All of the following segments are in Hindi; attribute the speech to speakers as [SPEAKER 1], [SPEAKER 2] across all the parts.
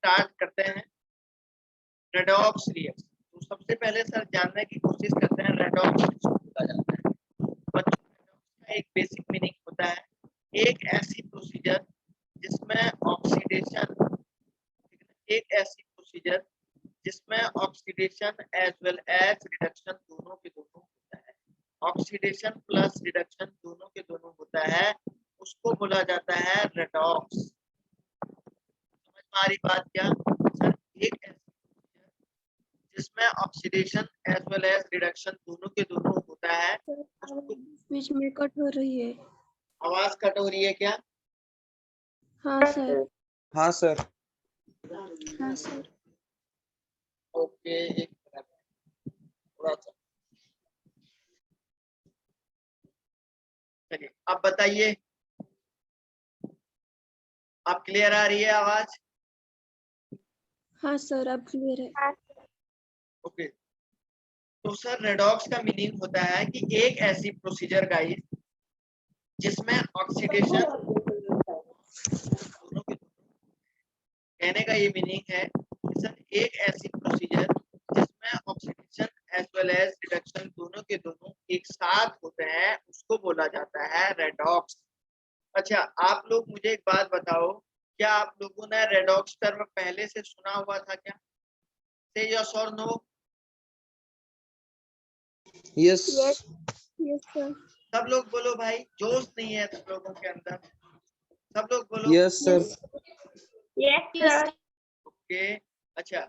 [SPEAKER 1] स्टार्ट करते हैं रेडॉक्स रिएक्शन। तो सबसे पहले सर जानने की कोशिश करते हैं रेडॉक्स किसको बोला जाता है। बच्चों, रेडॉक्स का एक बेसिक मीनिंग होता है एक ऐसी प्रोसीजर जिसमें ऑक्सीडेशन, एक ऐसी प्रोसीजर जिसमें oxidation as well as reduction दोनों के दोनों होता है। ऑक्सीडेशन प्लस रिडक्शन दोनों के दोनों होता है, उसको बोला जाता है रेडॉक्स। समझ में आ रही बात क्या सर? एक ऐसी जिसमें oxidation as well as reduction दोनों के दोनों होता है, उसको
[SPEAKER 2] बीच में कट हो रही है।
[SPEAKER 1] आवाज कट हो रही है क्या?
[SPEAKER 2] हाँ सर।
[SPEAKER 3] हाँ सर।
[SPEAKER 2] हाँ सर।
[SPEAKER 1] ओके, एक मिनट थोड़ा सा। चलिए अब बताइए, अब क्लियर आ रही है आवाज?
[SPEAKER 2] हाँ सर, अब क्लियर है।
[SPEAKER 1] ओके, तो सर रेडॉक्स का मीनिंग होता है कि एक ऐसी प्रोसीजर गाइस जिसमें ऑक्सीडेशन दोनों के, कहने का ये मीनिंग है कि सर एक ऐसी प्रोसीजर जिसमें oxidation as well as reduction दोनों के दोनों एक साथ होते हैं, उसको बोला जाता है रेडॉक्स। अच्छा, आप लोग मुझे एक बात बताओ, क्या आप लोगों ने रेडॉक्स टर्म पहले से सुना हुआ था क्या? से यस और नो?
[SPEAKER 3] यस।
[SPEAKER 2] Yes sir.
[SPEAKER 1] सब लोग बोलो भाई, जोश नहीं है सब लोगों के अंदर, सब लोग बोलो।
[SPEAKER 3] Yes sir.
[SPEAKER 2] Yes sir.
[SPEAKER 1] Okay, अच्छा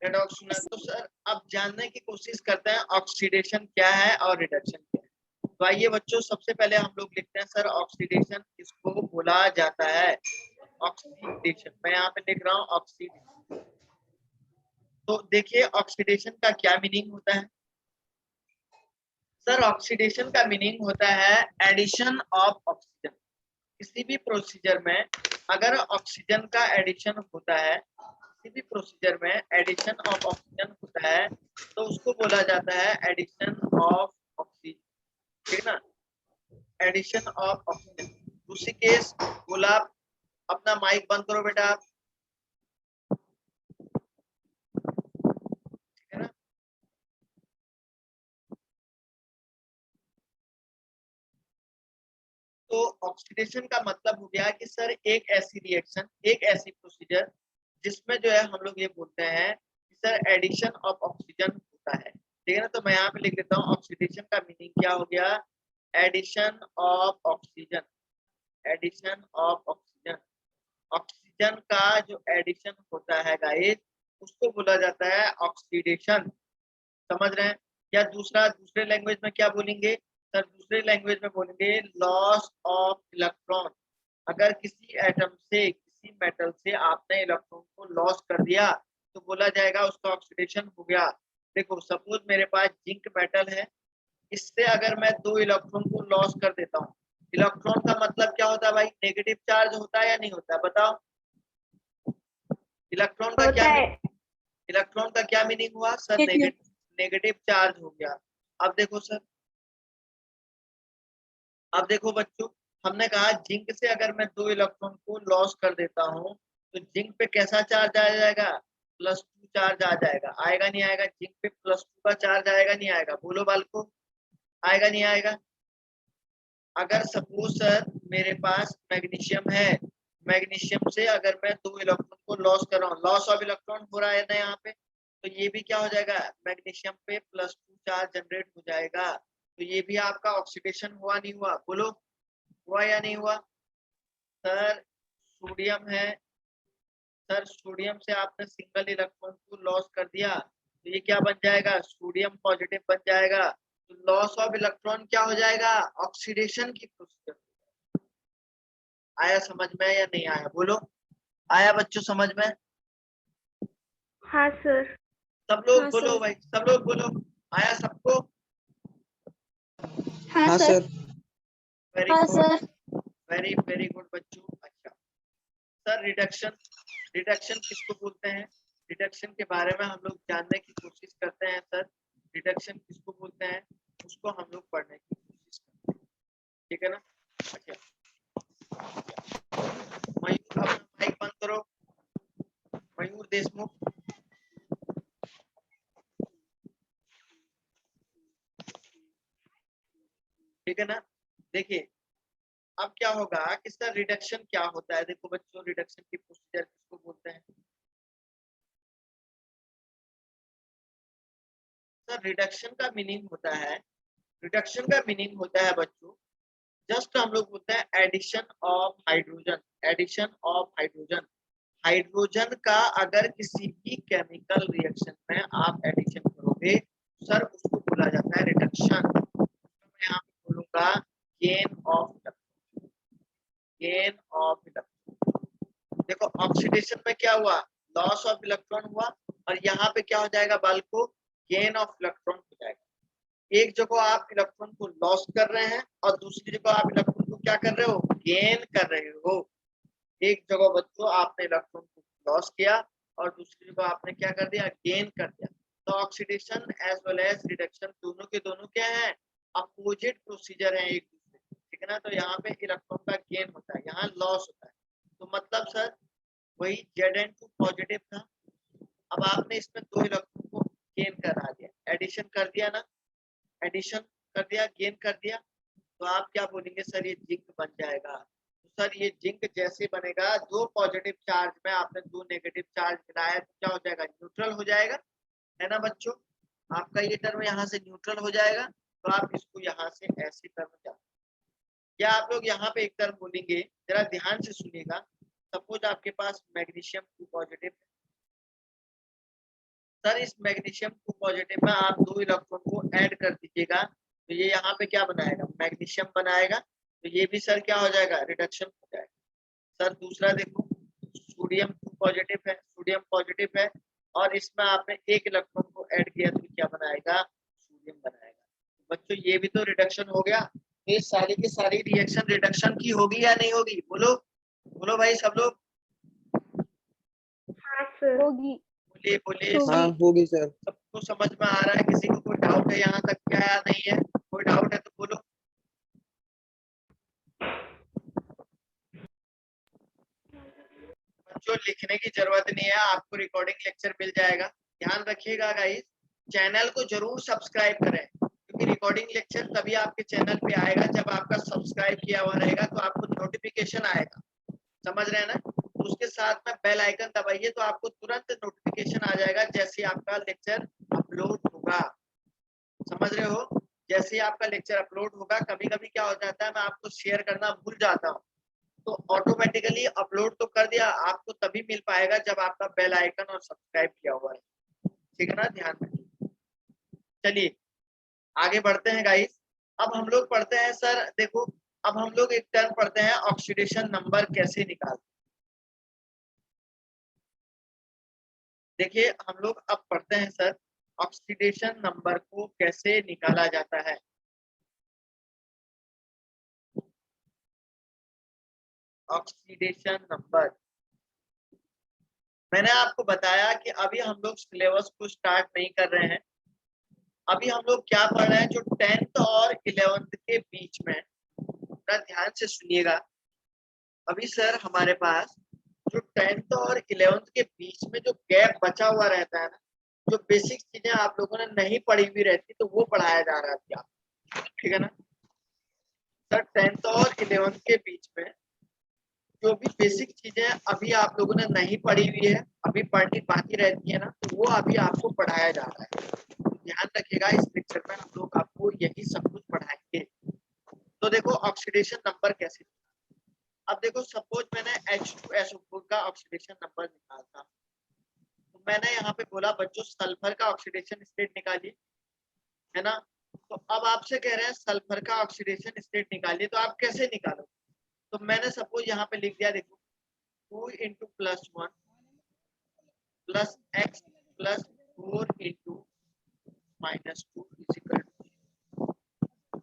[SPEAKER 1] रेडॉक्स सुना तो सर अब जानने की कोशिश करते हैं ऑक्सीडेशन क्या है और रिडक्शन क्या है। तो आइए बच्चों, सबसे पहले हम लोग लिखते हैं सर ऑक्सीडेशन किसको बोला जाता है। ऑक्सीडेशन, मैं यहाँ पे लिख रहा हूँ ऑक्सीडेशन। तो देखिए ऑक्सीडेशन का क्या मीनिंग होता है सर? ऑक्सीडेशन का मीनिंग होता है एडिशन ऑफ ऑक्सीजन। किसी भी प्रोसीजर में अगर ऑक्सीजन का एडिशन होता है, किसी भी प्रोसीजर में एडिशन ऑफ ऑक्सीजन होता है तो उसको बोला जाता है एडिशन ऑफ ऑक्सीजन, ठीक ना? Addition of oxygen. दूसरी केस, गुलाब अपना माइक बंद करो बेटा आप, ठीक है ना? तो ऑक्सीडेशन का मतलब हो गया कि सर एक ऐसी रिएक्शन, एक ऐसी प्रोसीजर जिसमें जो है हम लोग ये बोलते हैं कि सर एडिशन ऑफ ऑक्सीजन होता है, ठीक है ना? तो मैं यहाँ पे लिख देता हूँ ऑक्सीडेशन का मीनिंग क्या हो गया, addition of oxygen. Addition of oxygen, oxygen का जो एडिशन होता है गाइस उसको बोला जाता है ऑक्सीडेशन। समझ रहे हैं? या दूसरे लैंग्वेज में क्या बोलेंगे सर? दूसरे लैंग्वेज में बोलेंगे लॉस ऑफ इलेक्ट्रॉन। अगर किसी एटम से, किसी मेटल से आपने इलेक्ट्रॉन को लॉस कर दिया तो बोला जाएगा उसका ऑक्सीडेशन हो गया। देखो सपोज मेरे पास जिंक मेटल है, इससे अगर मैं 2 इलेक्ट्रॉन को लॉस कर देता हूँ, इलेक्ट्रॉन का मतलब क्या होता है भाई? नेगेटिव चार्ज होता है या नहीं होता है? बताओ। इलेक्ट्रॉन का क्या, इलेक्ट्रॉन का क्या मीनिंग हुआ सर? नेगेटिव चार्ज हो गया। अब देखो सर, अब देखो बच्चों, हमने कहा जिंक से अगर मैं 2 इलेक्ट्रॉन को लॉस कर देता हूँ तो जिंक पे कैसा चार्ज आ जाएगा? +2 चार्ज आ जाएगा। आएगा नहीं आएगा? जिंक पे +2 का चार्ज आएगा नहीं आएगा? बोलो बालको, आएगा नहीं आएगा? अगर सपोज सर मेरे पास मैग्नीशियम है, मैग्नीशियम से अगर मैं 2 इलेक्ट्रॉन को लॉस कर रहा हूँ, लॉस ऑफ इलेक्ट्रॉन हो रहा है ना यहाँ पे, तो ये भी क्या हो जाएगा? मैग्नीशियम पे +2 चार्ज जनरेट हो जाएगा। तो ये भी आपका ऑक्सीडेशन हुआ नहीं हुआ? बोलो, हुआ या नहीं हुआ? सर सोडियम है, सर सोडियम से आपने सिंगल इलेक्ट्रॉन को लॉस कर दिया तो ये क्या बन जाएगा? सोडियम पॉजिटिव बन जाएगा। तो लॉस ऑफ इलेक्ट्रॉन क्या हो जाएगा? ऑक्सीडेशन की प्रोसीजर। आया समझ में या नहीं आया? बोलो, आया बच्चों समझ में?
[SPEAKER 2] हाँ सर।
[SPEAKER 1] सब लोग
[SPEAKER 2] हाँ,
[SPEAKER 1] बोलो
[SPEAKER 2] सर।
[SPEAKER 1] भाई, सब लोग बोलो, आया सबको?
[SPEAKER 3] हाँ सर।
[SPEAKER 1] वेरी
[SPEAKER 2] हाँ
[SPEAKER 1] good,
[SPEAKER 2] sir.
[SPEAKER 1] Very very good बच्चों। अच्छा सर, रिडक्शन, रिडक्शन किसको बोलते हैं? रिडक्शन के बारे में हम लोग जानने की कोशिश करते हैं सर। रिडक्शन किसको बोलते हैं उसको हम लोग पढ़ने की कोशिश करते हैं, ठीक है ना? अच्छा, मयूर अपना माइक बंद करो। देशमुख। ठीक है ना। देखिए अब क्या होगा कि सर रिडक्शन क्या होता है। देखो बच्चों, रिडक्शन की प्रोसीजर किसको बोलते हैं? सर रिडक्शन का मीनिंग होता है, रिडक्शन का मीनिंग होता है बच्चों, जस्ट हम लोग बोलते हैं addition of hydrogen. Addition of hydrogen, hydrogen का अगर किसी भी केमिकल रिएक्शन में आप एडिशन करोगे सर उसको बोला जाता है रिडक्शन। तो मैं यहाँ पे बोलूंगा gain of electron, gain of electron. देखो ऑक्सीडेशन में क्या हुआ, लॉस ऑफ इलेक्ट्रॉन हुआ, और यहाँ पे क्या हो जाएगा बाल को, गेन ऑफ इलेक्ट्रॉन हो जाएगा। एक जगह आप इलेक्ट्रॉन को लॉस कर रहे हैं और दूसरी जगह आप इलेक्ट्रॉन को क्या कर रहे हो, गेन कर रहे हो। एक जगह बच्चों आपने इलेक्ट्रॉन को लॉस किया और दूसरी जगह आपने क्या कर दिया, गेन कर दिया। तो oxidation as well as reduction दोनों के दोनों क्या है, अपोजिट प्रोसीजर है एक दूसरे, ठीक है ना। तो यहाँ पे इलेक्ट्रॉन का गेन होता है, यहाँ लॉस होता है। तो मतलब सर वही Zn2 पॉजिटिव था, अब आपने इसमें दो इलेक्ट्रॉन को गेन करा दिया, एडिशन कर दिया ना, एडिशन कर दिया, गेन कर दिया, तो आप क्या बोलेंगे सर ये जिंक बन जाएगा। तो सर ये जिंक जैसे बनेगा, दो पॉजिटिव चार्ज में आपने दो नेगेटिव चार्ज मिलाया तो क्या हो जाएगा, न्यूट्रल हो जाएगा, है ना बच्चों। आपका ये टर्म यहाँ से न्यूट्रल हो जाएगा, तो आप इसको यहाँ से ऐसे टर्म जा, या आप लोग यहाँ पे एक टर्म बोलेंगे, जरा ध्यान से सुनिएगा। सपोज आपके पास मैग्नीशियम 2 पॉजिटिव, सर इस मैग्नीशियम 2 पॉजिटिव में आप दो इलेक्ट्रॉन को ऐड कर दीजिएगा, तो ये यहाँ पे क्या बनाएगा, मैग्नीशियम बनाएगा, तो ये भी सर क्या हो जाएगा, रिडक्शन हो जाएगा। सर दूसरा देखो, सोडियम 2 पॉजिटिव है, सोडियम पॉजिटिव है, और इसमें आपने एक इलेक्ट्रॉन को ऐड किया तो क्या बनाएगा, सोडियम बनाएगा। बच्चों ये भी तो रिडक्शन हो गया। ये सारी की सारी रिएक्शन रिडक्शन की होगी या नहीं होगी, बोलो बोलो भाई सब लोग,
[SPEAKER 2] होगी।
[SPEAKER 1] बोलिए बोलिए।
[SPEAKER 3] हाँ होगी सर।
[SPEAKER 1] सबको समझ में आ रहा है, किसी को कोई डाउट है यहाँ तक क्या या नहीं है, कोई डाउट है तो बोलो। बच्चों लिखने की जरूरत नहीं है, आपको रिकॉर्डिंग लेक्चर मिल जाएगा। ध्यान रखिएगा गाइस, चैनल को जरूर सब्सक्राइब करें, क्योंकि रिकॉर्डिंग लेक्चर तभी आपके चैनल पे आएगा जब आपका सब्सक्राइब किया हुआ रहेगा, तो आपको नोटिफिकेशन आएगा, समझ रहे हैं ना। तो उसके साथ में बेल आइकन दबाइए तो आपको तुरंत नोटिफिकेशन आ जाएगा जैसे आपका लेक्चर अपलोड होगा, समझ रहे हो। जैसे ही आपका लेक्चर अपलोड होगा, कभी कभी क्या हो जाता है मैं आपको शेयर करना भूल जाता हूँ, तो ऑटोमेटिकली अपलोड तो कर दिया, आपको तभी मिल पाएगा जब आपका बेल आइकन और सब्सक्राइब किया हुआ है, ठीक है ना, ध्यान रखिए। चलिए आगे बढ़ते हैं गाइस। अब हम लोग पढ़ते हैं सर, देखो अब हम लोग एक टर्म पढ़ते हैं, ऑक्सीडेशन नंबर कैसे निकालते। देखिए हम लोग अब पढ़ते हैं सर, ऑक्सीडेशन नंबर को कैसे निकाला जाता है। ऑक्सीडेशन नंबर, मैंने आपको बताया कि अभी हम लोग सिलेबस को स्टार्ट नहीं कर रहे हैं, अभी हम लोग क्या पढ़ रहे हैं, जो 10th और 11th के बीच में, थोड़ा ध्यान से सुनिएगा। अभी सर हमारे पास जो 10th और 11th के बीच में जो गैप बचा हुआ रहता है ना, जो बेसिक चीजें आप लोगों ने नहीं पढ़ी हुई रहती, तो वो पढ़ाया जा रहा है आपको, ठीक है ना। सर 10th और 11th के बीच में जो भी बेसिक चीजें अभी आप लोगों ने नहीं पढ़ी हुई है, अभी पढ़नी बाकी रहती है ना, तो वो अभी आपको पढ़ाया जा रहा है। तो ध्यान रखिएगा, इस लेक्चर में हम लोग आपको यही सब कुछ पढ़ाएंगे। तो देखो ऑक्सीडेशन नंबर कैसे, अब देखो सपोज मैंने H2SO4 का ऑक्सीडेशन नंबर निकालता, तो मैंने यहाँ पे बोला बच्चों सल्फर का ऑक्सीडेशन स्टेट निकालिए, है ना। तो अब आपसे कह रहे हैं सल्फर का ऑक्सीडेशन स्टेट निकालिए, तो आप कैसे निकालो। तो मैंने सपोज यहाँ पे लिख दिया, देखो 2 × +1 प्लस x प्लस 4 × -2 =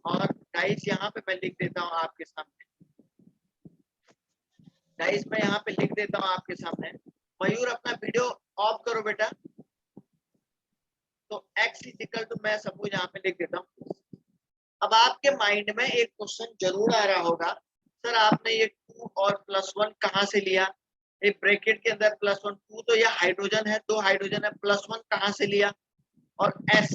[SPEAKER 1] और गाइस यहाँ पे मैं लिख देता हूँ आपके सामने, गाइस मैं यहाँ पे लिख देता हूँ आपके सामने, मयूर अपना वीडियो ऑफ करो बेटा। तो x = मैं सपोज यहाँ पे लिख देता हूँ। अब आपके माइंड में एक क्वेश्चन जरूर आ रहा होगा, सर आपने ये 2 और +1 कहाँ से लिया, एक ब्रैकेट के अंदर +1 2 तो ये हाइड्रोजन है, 2 हाइड्रोजन है, +1 कहाँ से लिया, और s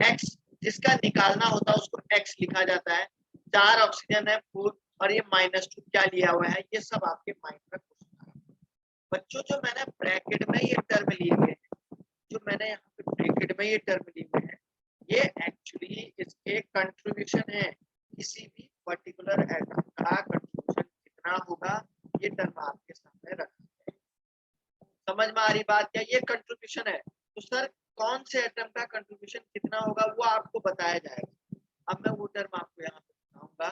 [SPEAKER 1] x जिसका निकालना होता है उसको x लिखा जाता है, 4 ऑक्सीजन है 4 और ये -2 क्या लिया हुआ है, ये सब आपके माइंड में क्वेश्चन आएगा। बच्चों जो मैंने ब्रैकेट में ये टर्म लिए हुए हैं, जो मैंने यहाँ पे ब्रैकेट में ये टर्म लिए हुए हैं, ये एक्चुअली इसके कंट्रीब्यूशन है, किसी भी पर्टिकुलर एटम का कंट्रीब्यूशन कितना होगा, ये टर्म आपके सामने रखा है। समझ में आ रही बात क्या, ये कंट्रीब्यूशन है, तो सर कौन से एटम का कंट्रीब्यूशन कितना होगा वो आपको बताया जाएगा। अब मैं वो टर्म आपको यहाँ पे बताऊंगा,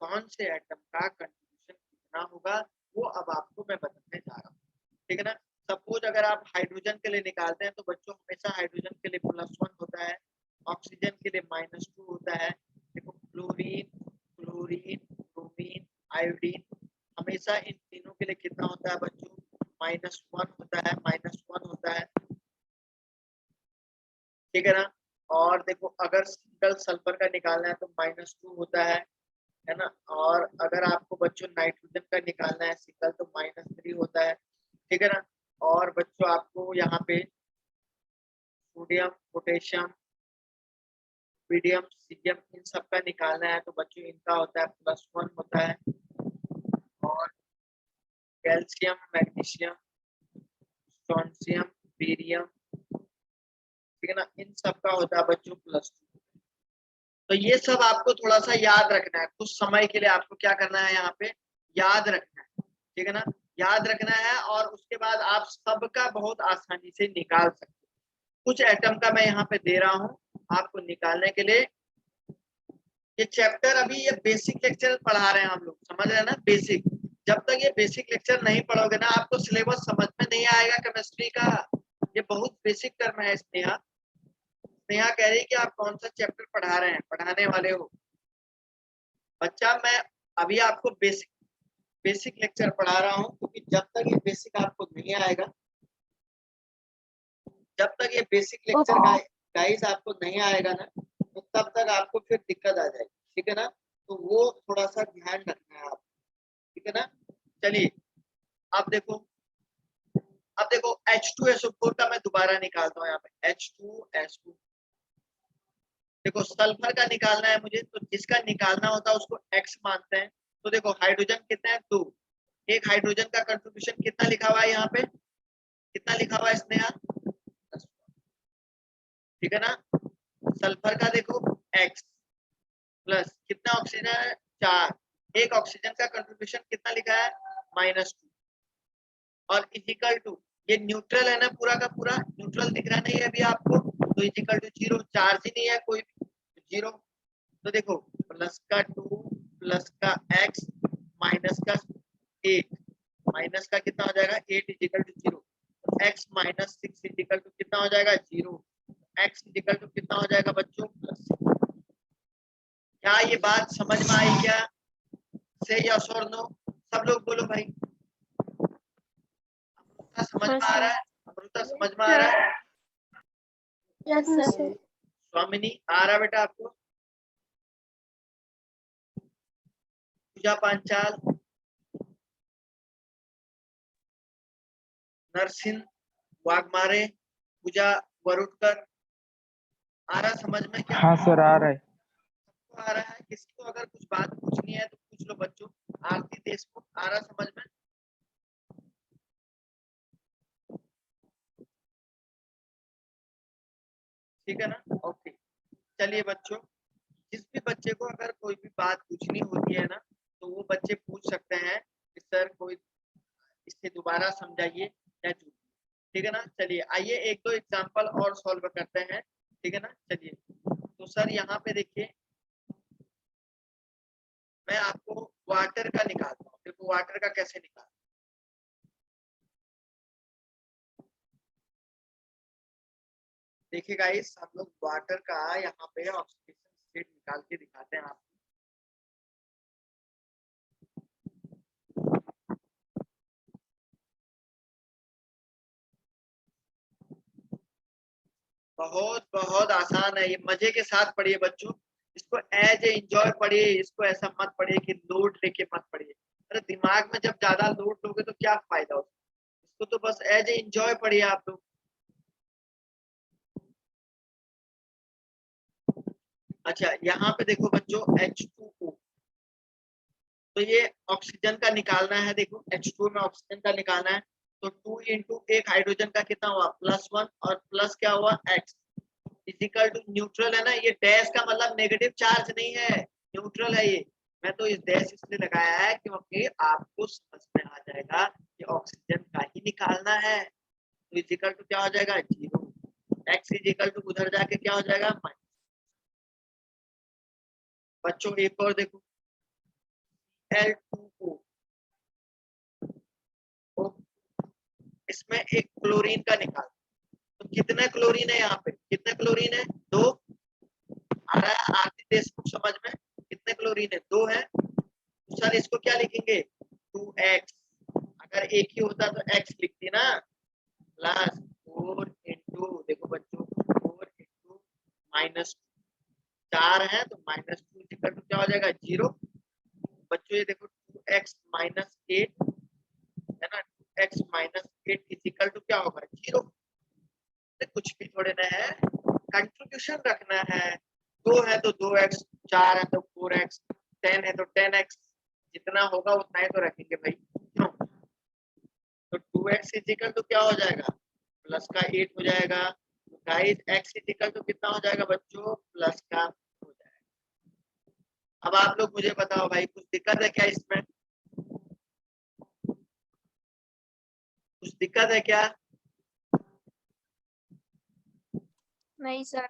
[SPEAKER 1] कौन से एटम का कंट्रीब्यूशन कितना होगा, वो अब आपको मैं बताने जा रहा हूँ, ठीक है ना। सपोज अगर आप हाइड्रोजन के लिए निकालते हैं तो बच्चों हमेशा हाइड्रोजन के लिए +1 होता है, ऑक्सीजन के लिए -2 होता है। देखो फ्लोरीन, क्लोरीन, ब्रोमीन, आयोडीन, हमेशा इन तीनों के लिए कितना होता है बच्चों, -1 होता है, -1 होता है, ठीक है ना। और देखो अगर सिंगल सल्फर का निकालना है तो -2 होता है ना। और अगर आपको बच्चों नाइट्रोजन का निकालना है सिंगल तो -3 होता है, ठीक है ना। और बच्चों आपको यहाँ पे सोडियम, पोटेशियम, मीडियम, सीरियम इन सब का निकालना है तो बच्चों इनका होता है +1 होता है। और कैल्शियम, मैग्नीशियम, स्ट्रोंशियम, बेरियम, ठीक है ना, इन सब का होता है बच्चों +2। तो ये सब आपको थोड़ा सा याद रखना है, कुछ समय के लिए आपको क्या करना है, यहाँ पे याद रखना है, ठीक है ना, याद रखना है। और उसके बाद आप सबका बहुत आसानी से निकाल सकते हैं। कुछ एटम का मैं यहाँ पे दे रहा हूँ आपको निकालने के लिए। ये चैप्टर अभी ये बेसिक लेक्चर पढ़ा रहे हैं हम लोग, समझ रहे हैं ना, बेसिक। जब तक ये बेसिक लेक्चर नहीं पढ़ोगे ना आपको सिलेबस समझ में नहीं आएगा केमिस्ट्री का। ये बहुत बेसिक टर्म है। स्नेहा स्नेहा कह रही है कि आप कौन सा चैप्टर पढ़ा रहे हैं, पढ़ाने वाले हो बच्चा। मैं अभी आपको बेसिक लेक्चर पढ़ा रहा हूँ, क्योंकि जब तक ये बेसिक आपको नहीं आएगा, जब तक ये बेसिक लेक्चर गाइस आपको नहीं आएगा ना, तो तब तक आपको फिर दिक्कत आ जाएगी, ठीक है ना। तो वो थोड़ा सा ध्यान रखना है आप, ठीक है ना। चलिए अब देखो H2SO4 का मैं दोबारा निकालता हूँ यहाँ पे H2SO। देखो सल्फर का निकालना है मुझे, तो जिसका निकालना होता है उसको X मानते हैं। तो देखो हाइड्रोजन कितने हैं, 2। एक हाइड्रोजन का कंट्रीब्यूशन कितना लिखा हुआ है यहाँ पे, कितना लिखा हुआ है स्नेहा, ठीक है ना। सल्फर का देखो X प्लस कितना ऑक्सीजन है, 4। एक ऑक्सीजन का कंट्रीब्यूशन कितना लिखा है, -2 और इजिकल टू, ये न्यूट्रल है ना, पूरा का पूरा न्यूट्रल दिख रहा नहीं है अभी आपको, तो इजिकल टू 0, चार्ज ही नहीं है कोई भी, 0। तो देखो प्लस का 2 प्लस का x माइनस का 8, माइनस का कितना हो जाएगा 8 equal to 0, x -6 equal to कितना हो जाएगा 0, x इजिकल टू कितना हो जाएगा बच्चों +6। क्या ये बात समझ में आई क्या, से यस और नो, सब लोग बोलो भाई। अमृता समझ में आ रहा है, अमृता समझ में आ रहा है,
[SPEAKER 2] यस सर।
[SPEAKER 1] स्वामिनी आ रहा है बेटा आपको, पूजा पांचाल, नरसिंह वाघमारे, पूजा वरुटकर, आ रहा समझ में क्या,
[SPEAKER 3] हाँ सर आ रहा है।
[SPEAKER 1] सबको आ रहा है। किसी को अगर कुछ बात पूछनी है तो पूछ लो बच्चों। आरती देशमुख आ रहा समझ में, ठीक है ना, ओके। चलिए बच्चों, जिस भी बच्चे को अगर कोई भी बात पूछनी होती है ना, तो वो बच्चे पूछ सकते हैं कि सर कोई इससे दोबारा समझाइए या जो, ठीक है ना। चलिए आइए एक दो एग्जांपल और सॉल्व करते हैं, ठीक है ना। चलिए तो सर यहाँ पे देखिए, मैं आपको वाटर का निकालता हूँ। देखो वाटर का कैसे निकाल, देखिए गाइस हम लोग वाटर का यहाँ पे ऑक्सीडेशन स्टेट निकाल के दिखाते हैं आपको। बहुत बहुत आसान है ये, मजे के साथ पढ़िए बच्चों, इसको एज ए एंजॉय पढ़िए, इसको ऐसा मत पढ़िए कि लोड लेके मत पढ़िए। अरे दिमाग में जब ज्यादा लोड लोगे तो क्या फायदा होगा, इसको तो बस एज ए एंजॉय पढ़िए आप लोग। अच्छा यहाँ पे देखो बच्चों H2O, तो ये ऑक्सीजन का निकालना है। देखो H2 में ऑक्सीजन का निकालना है, तो 2 इंटू एक हाइड्रोजन का कितना हुआ +1 और प्लस क्या हुआ x इजिकल टू न्यूट्रल है ना। ये डैश का मतलब नेगेटिव चार्ज नहीं है, न्यूट्रल है ये। मैं तो इस डैश इसलिए लगाया है क्योंकि आपको समझ में आ जाएगा कि ऑक्सीजन का ही निकालना है। तो इजिकल टू क्या हो जाएगा 0, x इजिकल टू उधर जाके क्या हो जाएगा माइनस। बच्चों एक और देखो L2O, इसमें एक क्लोरीन का निकाल, तो कितने क्लोरीन है यहाँ पे, कितने क्लोरीन है 2 आ रहा है। आरती देशमुख समझ में कितने क्लोरीन है 2 है। तो सर इसको क्या लिखेंगे 2x, अगर एक ही होता तो x लिखती ना, प्लस 4 इंटू देखो बच्चों 4 इंटू माइनस 4 है तो -2 इक्वल टू क्या हो जाएगा 0। बच्चों ये देखो 2x माइनस 8 है ना, 2x माइनस 8 इक्वल टू क्या होगा 0। कुछ भी थोड़े ना है, कंट्रीब्यूशन रखना है। 2 है तो 2x, 4 है तो 4x, 10 है तो 10x, जितना होगा उतना ही तो रखेंगे भाई क्यों। तो 2x इक्वल टू क्या हो जाएगा प्लस का 8 हो जाएगा। तो गाइस x इक्वल टू कितना हो जाएगा बच्चों प्लस का हो जाएगा। अब आप लोग मुझे बताओ भाई कुछ दिक्कत है क्या इसमें, कुछ दिक्कत है क्या।
[SPEAKER 2] नहीं सर।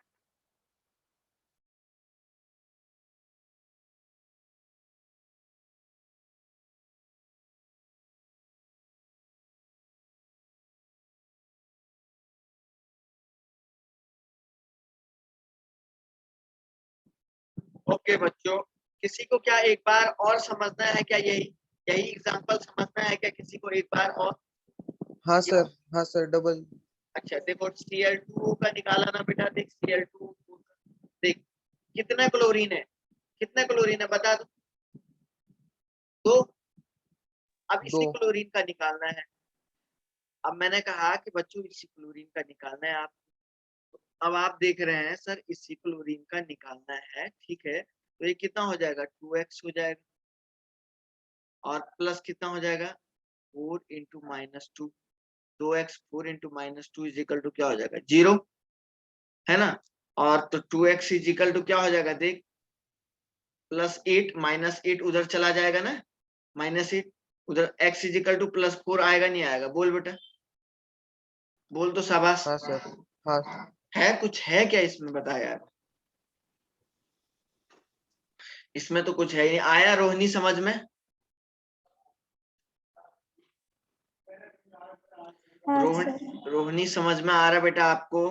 [SPEAKER 1] ओके बच्चों, किसी को क्या एक बार और समझना है क्या, यही यही एग्जांपल समझना है क्या किसी को एक बार और।
[SPEAKER 3] हाँ सर डबल।
[SPEAKER 1] अच्छा देखो Cl2 का निकाला ना बेटा, देख Cl2 देख कितना क्लोरीन है, कितना क्लोरीन है बता दो। तो अब इसी
[SPEAKER 3] 2।
[SPEAKER 1] क्लोरीन का निकालना है। अब मैंने कहा कि बच्चों इसी क्लोरीन का निकालना है आप। अब आप देख रहे हैं सर इसी क्लोरीन का निकालना है, ठीक है। तो ये कितना हो जाएगा 2x हो जाएगा और प्लस कितना हो जाएगा 4 into -2, 2x 4 into -2 is equal to क्या हो जाएगा 0, है ना। और तो 2x इज इक्वल टू क्या हो जाएगा देख +8 -8 उधर चला जाएगा ना, -8 उधर, x इज इक्वल टू +4 आएगा नहीं आएगा, बोल बेटा बोल तो शाबाश।
[SPEAKER 3] हाँ सर। हाँ
[SPEAKER 1] है कुछ है क्या इसमें बता यार, इसमें तो कुछ है ही नहीं। आया रोहिणी समझ में,
[SPEAKER 2] हाँ सर।
[SPEAKER 1] रोहिणी समझ में आ रहा बेटा आपको।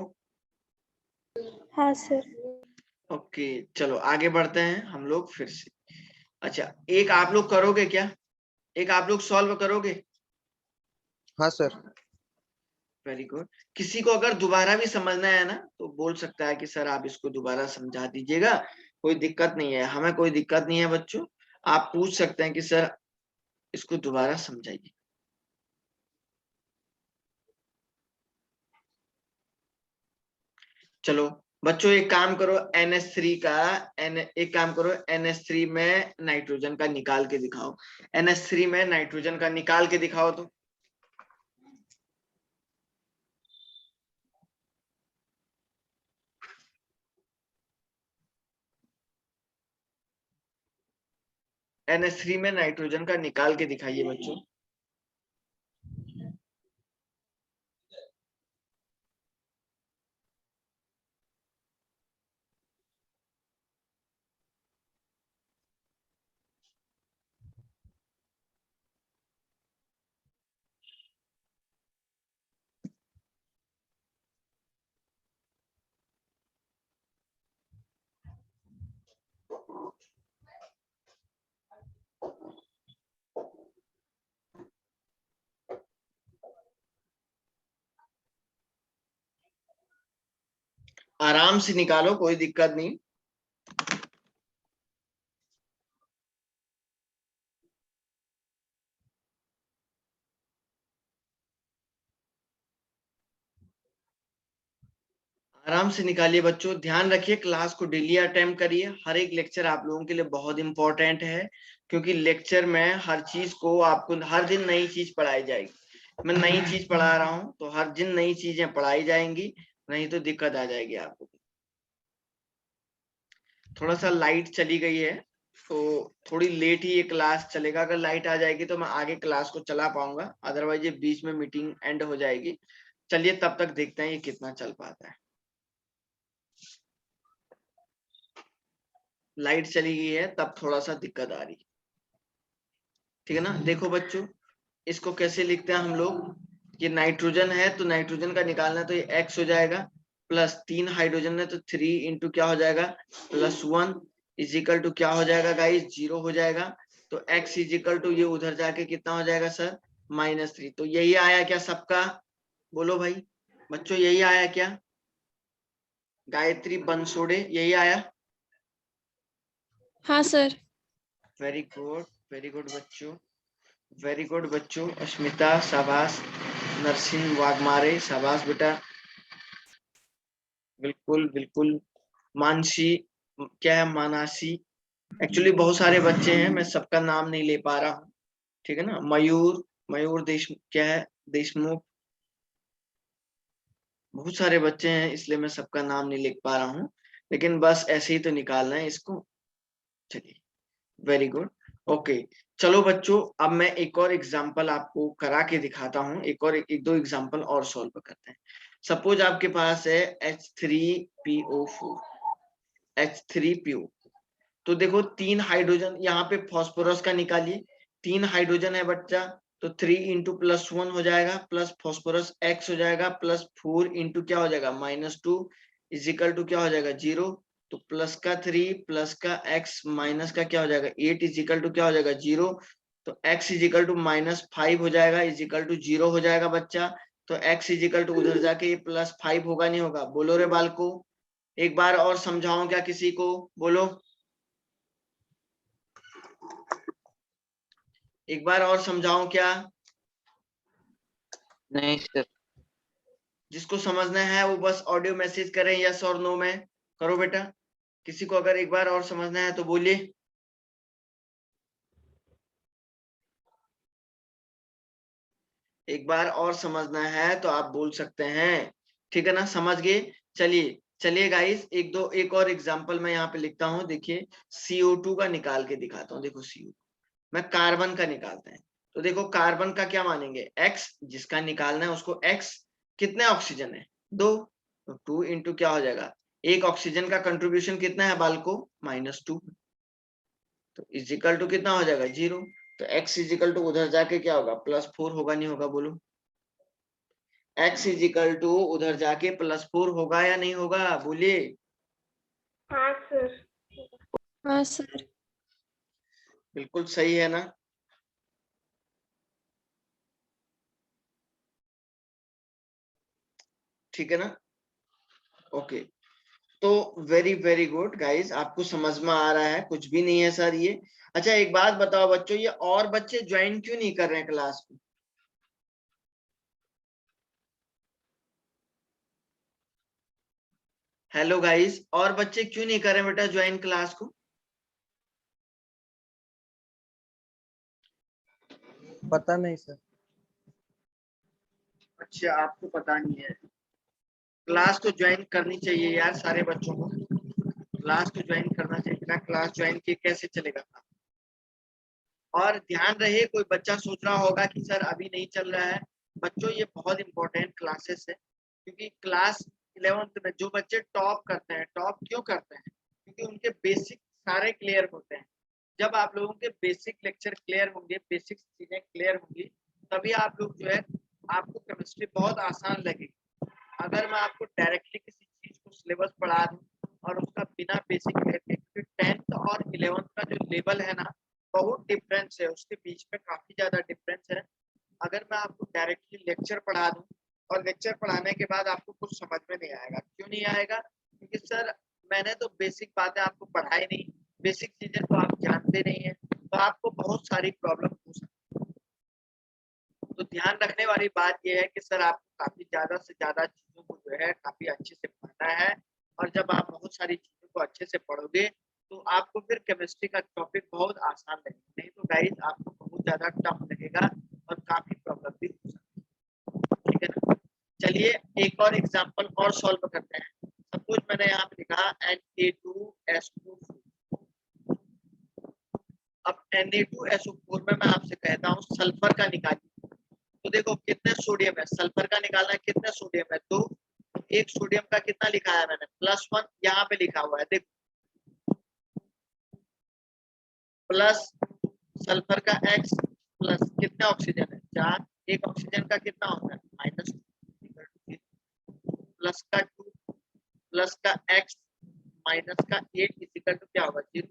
[SPEAKER 2] हाँ सर।
[SPEAKER 1] ओके चलो आगे बढ़ते हैं हम लोग फिर से। अच्छा एक आप लोग करोगे क्या, एक आप लोग सॉल्व करोगे।
[SPEAKER 3] हाँ सर।
[SPEAKER 1] Very good. किसी को अगर दोबारा भी समझना है ना तो बोल सकता है कि सर आप इसको दोबारा समझा दीजिएगा, कोई दिक्कत नहीं है, हमें कोई दिक्कत नहीं है बच्चों। आप पूछ सकते हैं कि सर इसको दोबारा समझाइए। चलो बच्चों एक काम करो NH3 का एक काम करो NH3 में नाइट्रोजन का निकाल के दिखाओ, NH3 में नाइट्रोजन का निकाल के दिखाओ तो। NH3 में नाइट्रोजन का निकाल के दिखाइए बच्चों। आराम से निकालो कोई दिक्कत नहीं। आराम से निकालिए बच्चों, ध्यान रखिए क्लास को डेली अटेम्प्ट करिए। हर एक लेक्चर आप लोगों के लिए बहुत इंपॉर्टेंट है, क्योंकि लेक्चर में हर चीज को आपको हर दिन नई चीज पढ़ाई जाएगी। मैं नई चीज पढ़ा रहा हूँ तो हर दिन नई चीजें पढ़ाई जाएंगी, नहीं तो दिक्कत आ जाएगी आपको। थोड़ा सा लाइट चली गई है तो थोड़ी लेट ही ये क्लास चलेगा। अगर लाइट आ जाएगी तो मैं आगे क्लास को चला पाऊंगा, अदरवाइज ये बीच में मीटिंग एंड हो जाएगी। चलिए तब तक देखते हैं ये कितना चल पाता है। लाइट चली गई है तब थोड़ा सा दिक्कत आ रही है, ठीक है ना। देखो बच्चों, इसको कैसे लिखते हैं हम लोग। ये नाइट्रोजन है तो नाइट्रोजन का निकालना है तो ये x हो जाएगा, प्लस 3 हाइड्रोजन है तो 3 इंटू क्या हो जाएगा +1 इजिकल टू क्या हो जाएगा गाइस 0 हो जाएगा। तो x इजिकल टू ये उधर जाके कितना हो जाएगा सर -3। तो यही आया क्या सबका, बोलो भाई बच्चों यही आया क्या, गायत्री बंसोड़े यही आया।
[SPEAKER 2] हाँ sir.
[SPEAKER 1] Very good, very good बच्चों, वेरी गुड बच्चों। अस्मिता शाबाश, नरसिंह वाघमारे शाबाश बेटा, बिल्कुल बिल्कुल। मानसी क्या है, मानासी, एक्चुअली बहुत सारे बच्चे हैं, मैं सबका नाम नहीं ले पा रहा हूँ, ठीक है ना। मयूर, मयूर क्या है देशमुख, बहुत सारे बच्चे हैं इसलिए मैं सबका नाम नहीं लिख पा रहा हूँ, लेकिन बस ऐसे ही तो निकालना है इसको। चलिए वेरी गुड, ओके। चलो बच्चों, अब मैं एक और एग्जांपल आपको करा के दिखाता हूँ, एक दो एग्जांपल और सॉल्व करते हैं। सपोज आपके पास है H3PO4, H3PO। तो देखो 3 हाइड्रोजन, यहाँ पे फॉस्फोरस का निकालिए, 3 हाइड्रोजन है बच्चा, तो 3 इंटू +1 हो जाएगा, प्लस फॉस्फोरस x हो जाएगा, +4 इंटू क्या हो जाएगा -2 इजिकल टू क्या हो जाएगा 0। तो प्लस का 3 प्लस का x माइनस का क्या हो जाएगा 8 इजिकल टू क्या हो जाएगा 0। तो x इजिकल टू -5 हो जाएगा इजिकल टू 0 हो जाएगा बच्चा। तो x इजिकल टू उधर जाके ये +5 होगा नहीं होगा, बोलो रे बालको। एक बार और समझाओ क्या किसी को, बोलो एक बार और समझाऊं क्या।
[SPEAKER 3] नहीं सर।
[SPEAKER 1] जिसको समझना है वो बस ऑडियो मैसेज करें यस और नो में, करो बेटा। किसी को अगर एक बार और समझना है तो बोलिए। एक बार और समझना है तो आप बोल सकते हैं, ठीक है ना, समझ गए। चलिए चलिए गाइस, एक और एग्जांपल मैं यहाँ पे लिखता हूँ। देखिए CO2 का निकाल के दिखाता हूँ। देखो CO, मैं कार्बन का निकालते हैं। तो देखो कार्बन का क्या मानेंगे x, जिसका निकालना है उसको x। कितने ऑक्सीजन है 2, तो 2 इंटू क्या हो जाएगा, एक ऑक्सीजन का कंट्रीब्यूशन कितना है बालको -2। तो इजिकल टू कितना हो जाएगा 0। तो x इजिकल टू उधर जाके क्या होगा +4 होगा नहीं होगा, बोलो। x इजिकल टू उधर जाके +4 होगा या नहीं होगा, बोलिए।
[SPEAKER 2] हाँ सर। हाँ सर।
[SPEAKER 1] बिल्कुल सही है ना। ठीक है ना, ओके। तो वेरी वेरी गुड गाइस, आपको समझ में आ रहा है, कुछ भी नहीं है सर ये। अच्छा एक बात बताओ बच्चों, ये और बच्चे ज्वाइन क्यों नहीं कर रहे हैं क्लास को। हेलो गाइस, और बच्चे क्यों नहीं कर रहे हैं बेटा ज्वाइन क्लास को।
[SPEAKER 3] पता नहीं सर।
[SPEAKER 1] अच्छा आपको पता नहीं है, क्लास तो ज्वाइन करनी चाहिए यार सारे बच्चों को, क्लास तो ज्वाइन करना चाहिए, बिना क्लास ज्वाइन किए कैसे चलेगा। और ध्यान रहे, कोई बच्चा सोच रहा होगा कि सर अभी नहीं चल रहा है। बच्चों ये बहुत इंपॉर्टेंट क्लासेस है, क्योंकि क्लास 11th में जो बच्चे टॉप करते हैं, टॉप क्यों करते हैं, क्योंकि उनके बेसिक सारे क्लियर होते हैं। जब आप लोगों के बेसिक लेक्चर क्लियर होंगे, बेसिक चीजें क्लियर होंगी, तभी आप लोग जो है आपको केमिस्ट्री बहुत आसान लगेगी। अगर मैं आपको डायरेक्टली किसी चीज को सिलेबस पढ़ा दूं और उसका बिना बेसिक क्लियर के, क्योंकि 10th और 11th का जो लेवल है ना, बहुत डिफरेंस है, उसके बीच में काफी ज्यादा डिफरेंस है। अगर मैं आपको डायरेक्टली लेक्चर पढ़ा दूं और लेक्चर पढ़ाने के बाद आपको कुछ समझ में नहीं आएगा, क्यों नहीं आएगा, क्योंकि सर मैंने तो बेसिक बातें आपको पढ़ाई नहीं, बेसिक चीजें तो आप जानते नहीं है, तो आपको बहुत सारी प्रॉब्लम हो सकती है। तो ध्यान रखने वाली बात यह है कि सर आपको काफी ज्यादा से ज्यादा चीजों को जो है काफी अच्छे से करना है। और जब आप बहुत सारी चीजों को अच्छे से पढ़ोगे तो आपको फिर केमिस्ट्री का टॉपिक बहुत आसान लगेगा, नहीं तो गाइस आपको बहुत ज्यादा टफ लगेगा और काफी प्रॉब्लम भी हो सकती है, ठीक है ना। चलिए एक और एग्जांपल और सॉल्व करते हैं। सपोज मैंने यहाँ पे लिखा Na2SO4। अब Na2SO4 में मैं आपसे कहता हूँ सल्फर का निकालिए, तो देखो कितने सोडियम है, सल्फर का निकालना है, कितने सोडियम है, तो एक सोडियम का कितना लिखा है मैंने, +1 यहाँ पे लिखा हुआ है, देखो प्लस सल्फर का X प्लस कितने ऑक्सीजन है 4, एक ऑक्सीजन का कितना होता है -2, प्लस का 2 प्लस का X माइनस का 8 इक्वल टू क्या होगा 0,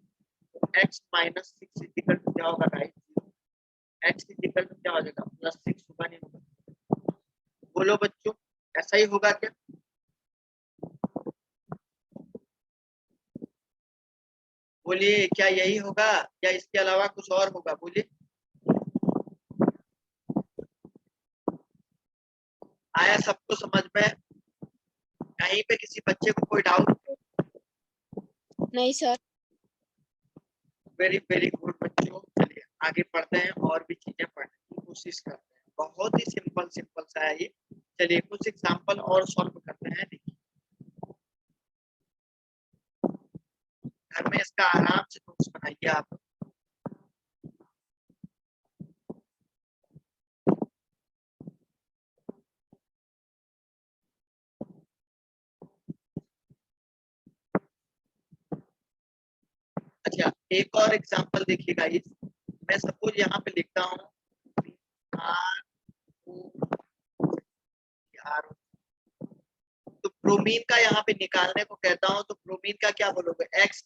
[SPEAKER 1] तो X -6 इक्वल टू क्या होगा गाइस 0, X इक्वल टू क्या हो जाएगा +6 होगा, नहीं होगा, बोलो बच्चों ऐसा ही होगा क्या। बोलिए क्या यही होगा या इसके अलावा कुछ और होगा, बोलिए। आया सबको समझ में, कहीं पे किसी बच्चे को कोई डाउट?
[SPEAKER 2] नहीं सर।
[SPEAKER 1] वेरी वेरी गुड बच्चों, चलिए आगे पढ़ते हैं और भी चीजें पढ़ने की कोशिश करते हैं। बहुत ही सिंपल सिंपल सा है ये। चलिए कुछ एग्जांपल और सॉल्व करते हैं। देखिए घर में इसका आराम से नोट्स बनाइए आप। अच्छा एक और एग्जांपल देखिएगा, ये मैं सपोज यहाँ पे लिखता हूँ आर, तो ब्रोमीन का यहाँ पे निकालने को कहता हूँ, तो ब्रोमीन का क्या बोलोगे X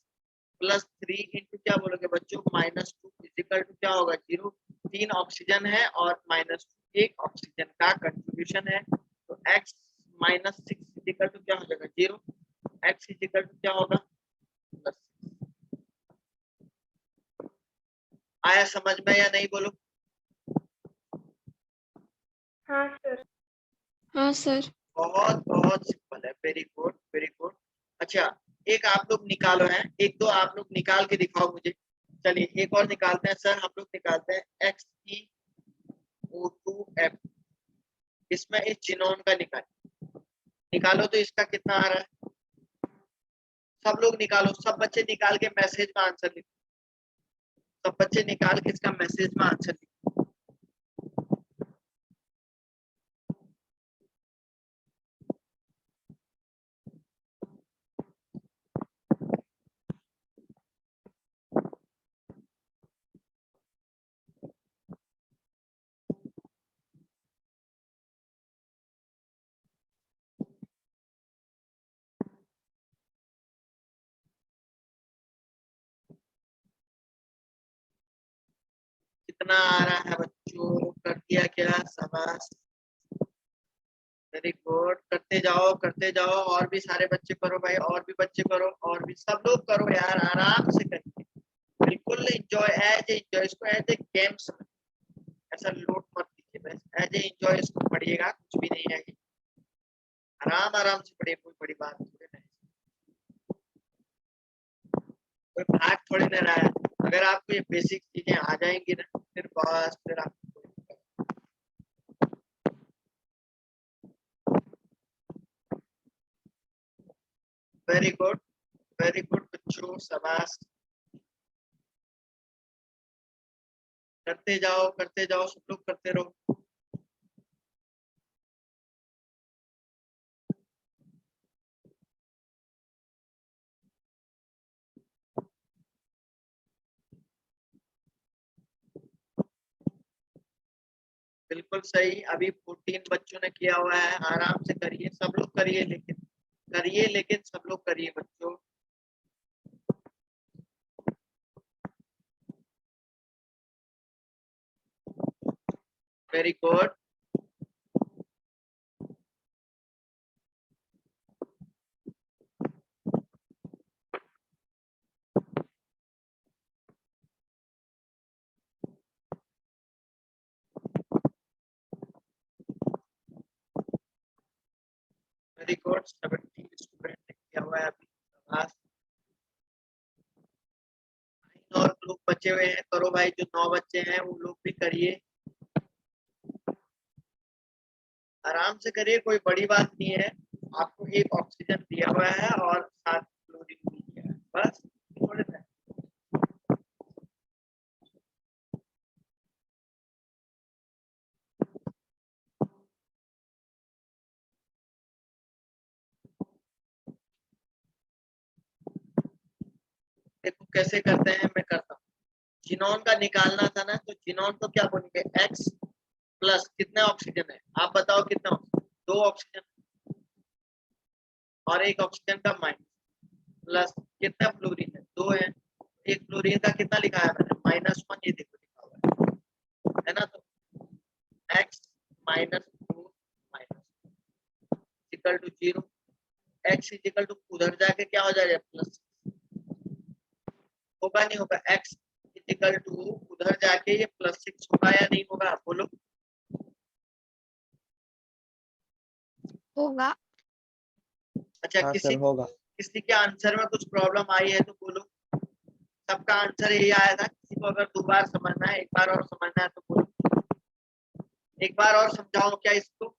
[SPEAKER 1] +3 इंटू क्या बोलोगे बच्चों -2 इजिकल टू क्या होगा 0, 3 ऑक्सीजन है और -2 एक ऑक्सीजन का कंट्रीब्यूशन है, तो X -6 इजिकल टू क्या हो जाएगा 0, X इजिकल टू क्या होगा +6। आया समझ में या नहीं, बोलो।
[SPEAKER 2] हाँ सर। हाँ सर।
[SPEAKER 1] बहुत बहुत सिंपल है, वेरी गुड वेरी गुड। अच्छा एक आप लोग निकालो है, एक दो आप लोग निकाल के दिखाओ मुझे। चलिए एक और निकालते हैं सर, हम लोग निकालते हैं XeO2F, इसमें इस जिनोन का निकालो तो इसका कितना आ रहा है, सब लोग निकालो, सब बच्चे निकाल के मैसेज में आंसर लिखो, सब बच्चे निकाल के इसका मैसेज में आंसर लिखो। कितना आ रहा है बच्चों, कर दिया क्या, शाबाश, वेरी गुड, करते जाओ और भी सारे बच्चे करो भाई, और भी बच्चे करो, और भी सब लोग करो यार, आराम से करिए, बिल्कुल एंजॉय, एज एंजॉय इसको, एज ए गेम, ऐसा लोड मत लीजिए, बस एज ए एंजॉय इसको पढ़िएगा, कुछ भी नहीं है, आराम आराम से पढ़िए, कोई बड़ी बात थोड़ी नहीं, कोई भाग थोड़ी नहीं रहा है। अगर आपको ये बेसिक चीजें आ जाएंगी ना फिर बस फिर आप वेरी गुड बच्चों, शाबाश, करते जाओ सब लोग करते रहो। बिल्कुल सही, अभी 14 बच्चों ने किया हुआ है, आराम से करिए, सब लोग करिए, लेकिन सब लोग करिए बच्चों। Very good, very good, 17 student ने किया हुआ है अभी। शाबाश। और लोग बचे हुए हैं, करो भाई, जो 9 बच्चे हैं वो लोग भी करिए, आराम से करिए, कोई बड़ी बात नहीं है। आपको एक ऑक्सीजन दिया हुआ है और 7 क्लोरीन भी दिया है, बस थोड़े से। देखो कैसे करते हैं, मैं करता हूँ। जिनोन का निकालना था ना, तो जिनोन को क्या बोलेंगे, एक्स प्लस कितना ऑक्सीजन है, आप बताओ कितना ऑक्सीजन, 2 ऑक्सीजन और एक ऑक्सीजन का माइनस, प्लस कितना फ्लोरीन है, 2 है। एक फ्लोरीन का कितना लिखा है मैंने, -1, ये देखो लिखा हुआ है ना। तो x minus 2 minus equal to 0, x equal to उधर जाके क्या हो जाएगा, प्लस, होगा नहीं होगा, एक्स इक्वल टू उधर जाके ये +6 होगा या नहीं होगा, बोलो।
[SPEAKER 2] होगा।
[SPEAKER 1] अच्छा,
[SPEAKER 3] हाँ
[SPEAKER 1] किसी
[SPEAKER 3] सर होगा।
[SPEAKER 1] किसी के आंसर में कुछ प्रॉब्लम आई है तो बोलो। सबका आंसर यही आया था, किसी को अगर 2 बार समझना है, 1 बार और समझना है तो बोलो। एक बार और समझाओ क्या इसको।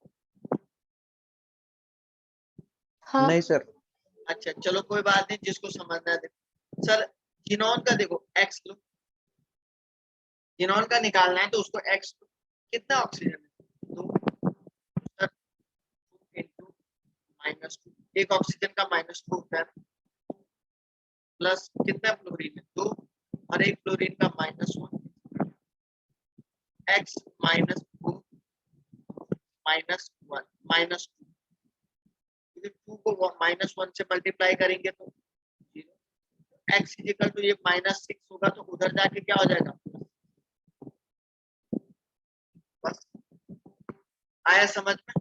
[SPEAKER 2] हाँ।
[SPEAKER 3] नहीं सर।
[SPEAKER 1] अच्छा चलो कोई बात नहीं, जिसको समझना है देखो सर। जिनोन का देखो एक्स लो, जिनोन का निकालना है तो उसको एक्स लो, कितना ऑक्सीजन है, 2 सर, 2 इंटू -2, एक ऑक्सीजन का -2 होता है, प्लस कितना फ्लोरीन है, 2 और एक फ्लोरीन का -1, एक्स -2 -1 -2, 2 को -1 से मल्टीप्लाई करेंगे तो 0, एक्स इक्वल टू ये -6 होगा तो उधर जाके क्या हो जाएगा, बस। आया समझ में।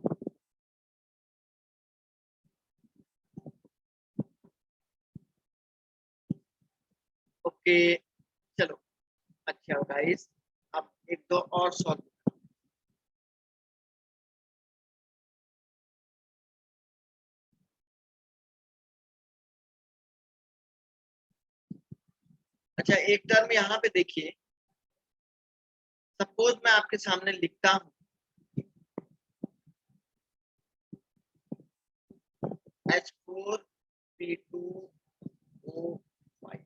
[SPEAKER 1] ओके चलो, अच्छा गाइस, अब एक दो और सॉल्व। अच्छा एक टर्म यहाँ पे देखिए, सपोज मैं आपके सामने लिखता हूँ H4P2O5,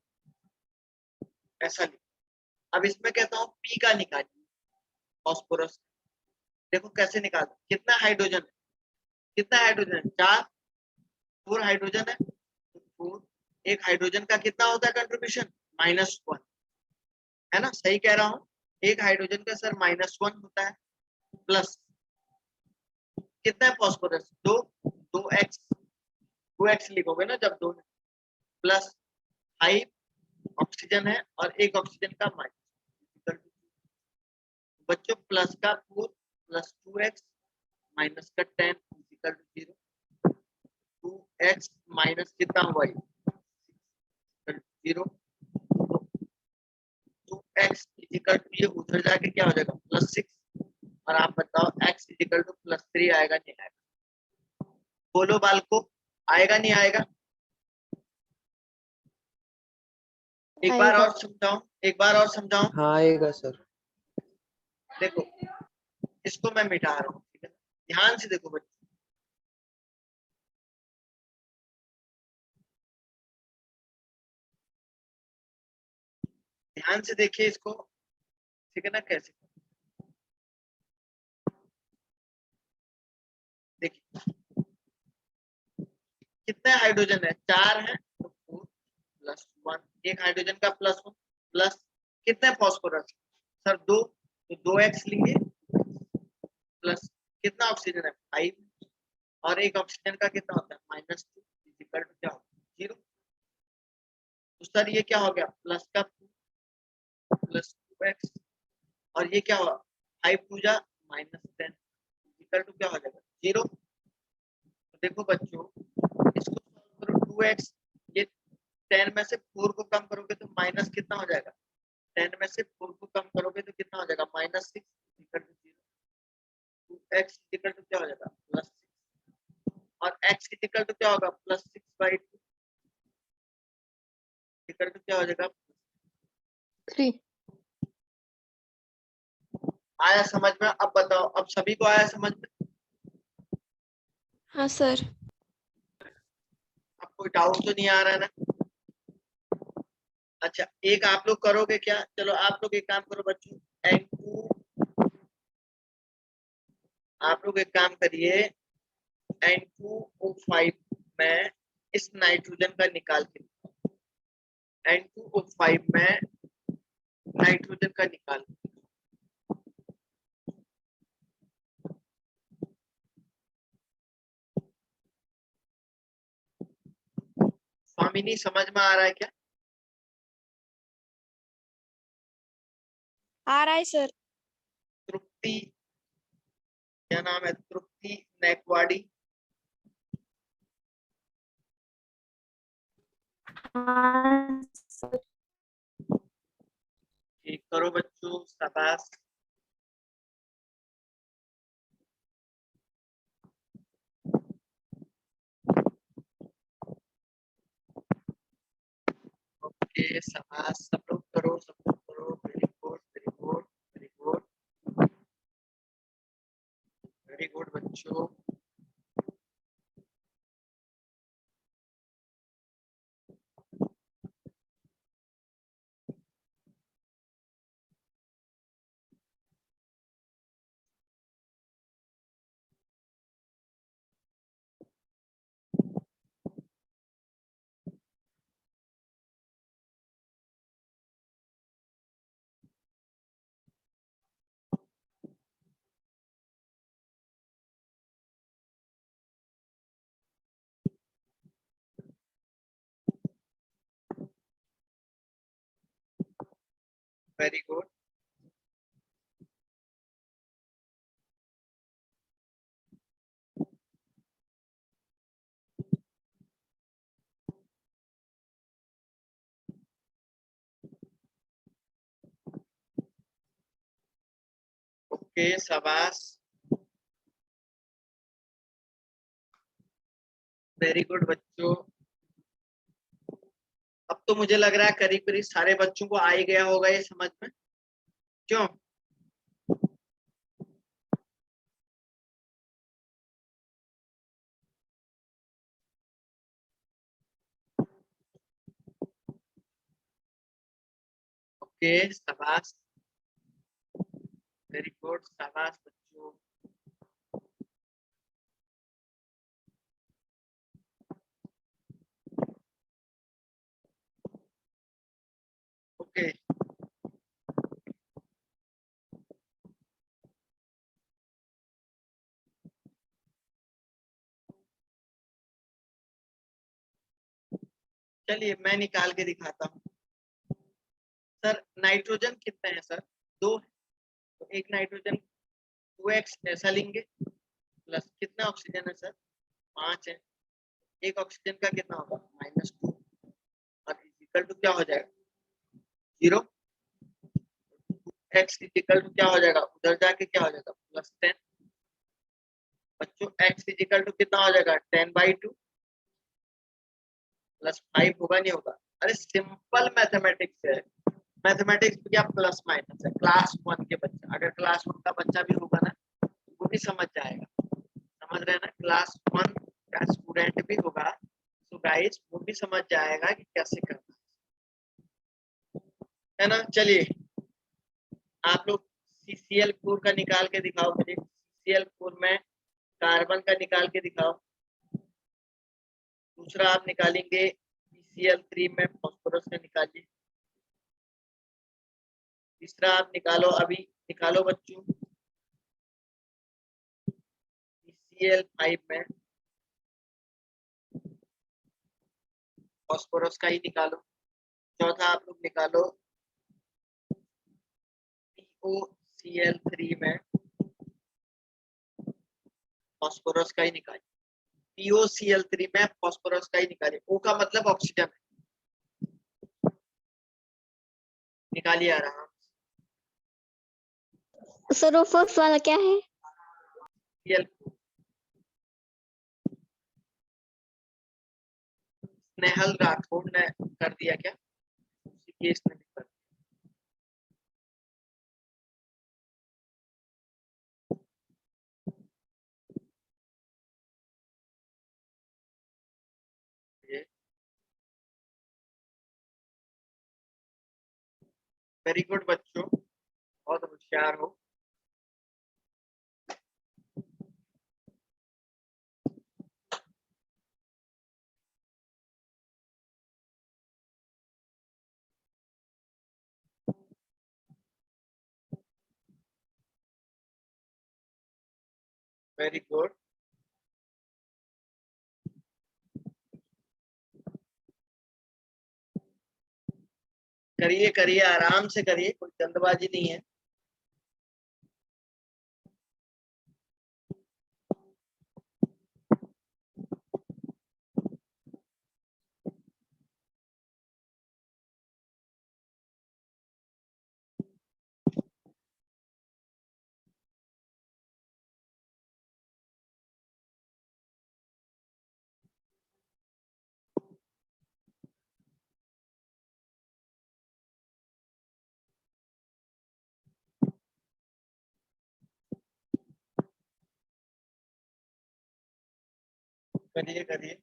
[SPEAKER 1] ऐसा लिख। अब इसमें कहता हूँ P का निकालिए, फास्फोरस। देखो कैसे निकालते, कितना हाइड्रोजन है, कितना हाइड्रोजन है, 4, 4 हाइड्रोजन है, 4, एक हाइड्रोजन का कितना होता है कंट्रीब्यूशन, -1, है ना, सही कह रहा हूँ। एक हाइड्रोजन का सर -1 होता है, प्लस कितना है फास्फोरस, 2, 2x, 2x लिखोगे ना जब 2, प्लस 5 ऑक्सीजन है और एक ऑक्सीजन का माइनस, बच्चों प्लस का 4 प्लस 2x माइनस का 10 इक्वल टू 0, 2x माइनस कितना हुआ, 0, 2x इक्वल टू ये उधर जाके क्या हो जाएगा, +6, और आप बताओ x इक्वल टू +3 आएगा नहीं आएगा, बोलो बालको, आएगा नहीं आएगा। एक बार
[SPEAKER 2] आएगा।
[SPEAKER 1] और समझाऊं, एक बार और समझाऊं।
[SPEAKER 3] हाँ आएगा सर।
[SPEAKER 1] देखो इसको मैं मिटा रहा हूँ, ठीक है, ध्यान से देखो बच्चों, ध्यान से देखिए इसको, ठीक है ना, कैसे देखिए, कितने हाइड्रोजन है, 4 है, तो 4 प्लस 1, एक हाइड्रोजन का +1, प्लस कितने फास्फोरस, सर 2, तो 2x लेंगे, प्लस कितना ऑक्सीजन है, 5, और एक ऑक्सीजन का कितना होता है, -2 इक्वल टू क्या होता है, 0। तो सर ये क्या हो गया, प्लस का प्लस 2x, और ये क्या हुआ, 5 2 जा -10 इक्वल टू क्या हो जाएगा, 0। तो देखो बच्चों, इसको सॉल्व करो, 2x, ये 10 में से 4 को कम करोगे तो माइनस कितना हो जाएगा, 10 में से 4 को कम करोगे तो कितना हो जाएगा, -6 equal to 0, 2x equal to क्या हो जाएगा, +6, और x इक्वल टू क्या होगा +6/2 इक्वल टू क्या हो जाएगा
[SPEAKER 2] 3।
[SPEAKER 1] आया समझ में? अब बताओ, अब सभी को आया समझ में?
[SPEAKER 2] हाँ सर।
[SPEAKER 1] अब कोई डाउट तो नहीं आ रहा है ना? अच्छा, एक आप लोग करोगे क्या, चलो आप लोग एक काम करो बच्चों, N2 आप लोग एक काम करिए, N2O5 में इस नाइट्रोजन का निकाल के, N2O5 में नाइट्रोजन का निकाल, स्वामिनी समझ में आ रहा है क्या?
[SPEAKER 2] आ रहा है सर।
[SPEAKER 1] तृप्ति, क्या नाम है, तृप्ति नेकवाड़ी,
[SPEAKER 2] हाँ सर।
[SPEAKER 1] ठीक करो बच्चों, शाबाश। ओके शाबाश, सब लोग करो, सब लोग करो, very good very good very good very good बच्चों। वेरी गुड, ओके शाबाश, वेरी गुड बच्चों। अब तो मुझे लग रहा है करीब करीब सारे बच्चों को आ ही गया होगा ये समझ में, क्यों? ओके शाबाश, वेरी गुड, शाबाश बच्चों। ओके चलिए मैं निकाल के दिखाता हूँ। सर नाइट्रोजन कितने हैं सर? 2 है, तो एक नाइट्रोजन 2x ऐसा लेंगे, प्लस कितना ऑक्सीजन है सर? 5 है, एक ऑक्सीजन का कितना होगा -2, और इक्वल टू क्या हो जाएगा 0। x इक्वल टू क्या हो जाएगा, उधर जाके क्या हो जाएगा +10। बच्चों x इक्वल टू कितना हो जाएगा 10/2 +5 होगा नहीं होगा? अरे सिंपल मैथमेटिक्स है, मैथमेटिक्स क्या प्लस माइनस है। क्लास 1 के बच्चे, अगर क्लास 1 का बच्चा भी होगा ना वो भी समझ जाएगा, समझ रहे हैं ना? क्लास 1 का स्टूडेंट भी होगा तो गाइस वो भी समझ जाएगा कि कैसे करना है ना? चलिए आप लोग CCl4 का निकाल के दिखाओ मुझे, CCl4 में कार्बन का निकाल के दिखाओ। दूसरा आप निकालेंगे PCl3 में फास्फोरस का निकालिए। तीसरा आप निकालो, अभी निकालो बच्चों PCl5 में फास्फोरस का ही निकालो। चौथा आप लोग निकालो POCl3 में फास्फोरस का ही निकालिए। POCl3 में फास्फोरस का ही निकालिए, O का मतलब ऑक्सीजन है, निकालिए आराम।
[SPEAKER 2] सर वो फर्स्ट वाला क्या है?
[SPEAKER 1] Cl4 स्नेहल राठौड़ ने कर दिया क्या? उसी केस ने भी कर दिया। वेरी गुड बच्चों, बहुत होशियार हो। Very good. करिए करिए, आराम से करिए, कोई जल्दबाजी नहीं है। करिए करिए।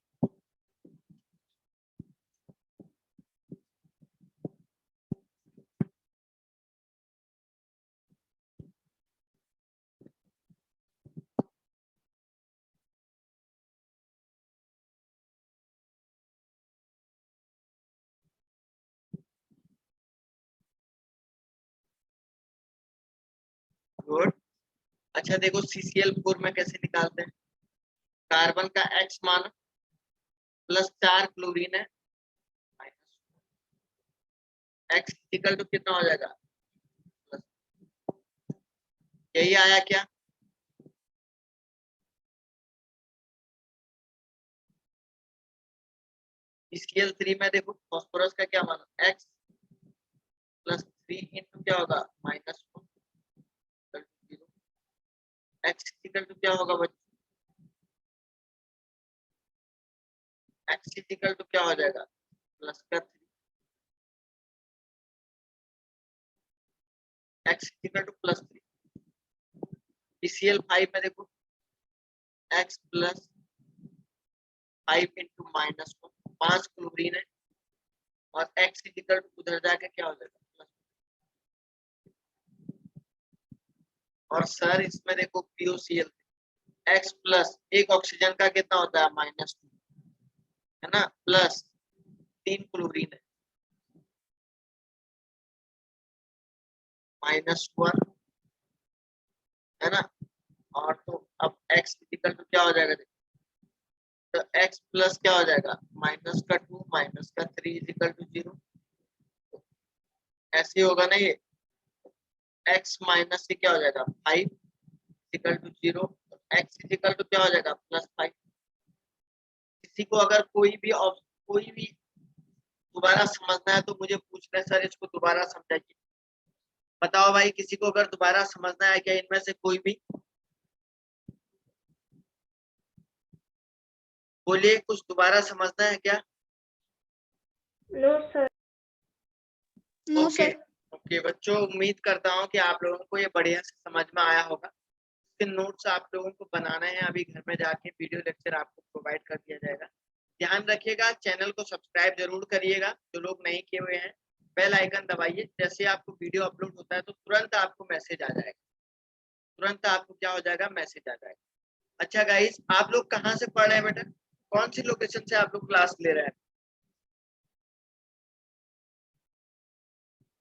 [SPEAKER 1] गुड। अच्छा देखो, CCl4 में कैसे निकालते हैं? कार्बन का X मान प्लस 4 क्लोरीन है, X इक्वल टू कितना हो जाएगा? प्लस। यही आया क्या? CCl3 में देखो फास्फोरस का क्या मान, X प्लस 3 इंटू क्या होगा, -1 X इक्वल टू क्या होगा बच्चों? X इक्वल टू क्या हो जाएगा, प्लस का 3, X equal two plus 3। CCl5 में देखो X प्लस 5 इंटू -1, 5 क्लोरीन है, और X इक्वल टू उधर जाके क्या हो जाएगा, प्लस। और सर इसमें देखो POCl X प्लस एक ऑक्सीजन का कितना होता है, -2 है ना, प्लस 3 क्लोरीन है, -1 है ना। और तो अब X इक्वल टू क्या हो जाएगा, तो X प्लस क्या हो जाएगा, -2 -3 इक्वल टू 0। ऐसे होगा ना ये, X माइनस से क्या हो जाएगा, 5 equal to 0, X equal to क्या हो जाएगा, +5। किसी को अगर कोई भी दोबारा समझना है तो मुझे पूछना है, सर इसको दोबारा समझाइए। बताओ भाई, किसी को अगर दोबारा समझना है क्या इनमें से कोई भी? बोलिए, कुछ दोबारा समझना है क्या?
[SPEAKER 2] No sir. No
[SPEAKER 1] okay
[SPEAKER 2] sir.
[SPEAKER 1] Okay बच्चों, उम्मीद करता हूँ कि आप लोगों को ये बढ़िया से समझ में आया होगा। इसके नोट्स आप लोगों को बनाने हैं, अभी घर में जाके वीडियो लेक्चर आपको प्रोवाइड कर दिया जाएगा। ध्यान रखिएगा, चैनल को सब्सक्राइब जरूर करिएगा जो लोग नहीं किए हुए हैं। बेल आइकन दबाइए, जैसे आपको वीडियो अपलोड होता है तो तुरंत आपको मैसेज आ जाएगा, तुरंत आपको क्या हो जाएगा, मैसेज आ जाएगा। अच्छा गाइस, आप लोग कहाँ से पढ़ रहे हैं बेटा? कौन सी लोकेशन से आप लोग क्लास ले रहे हैं?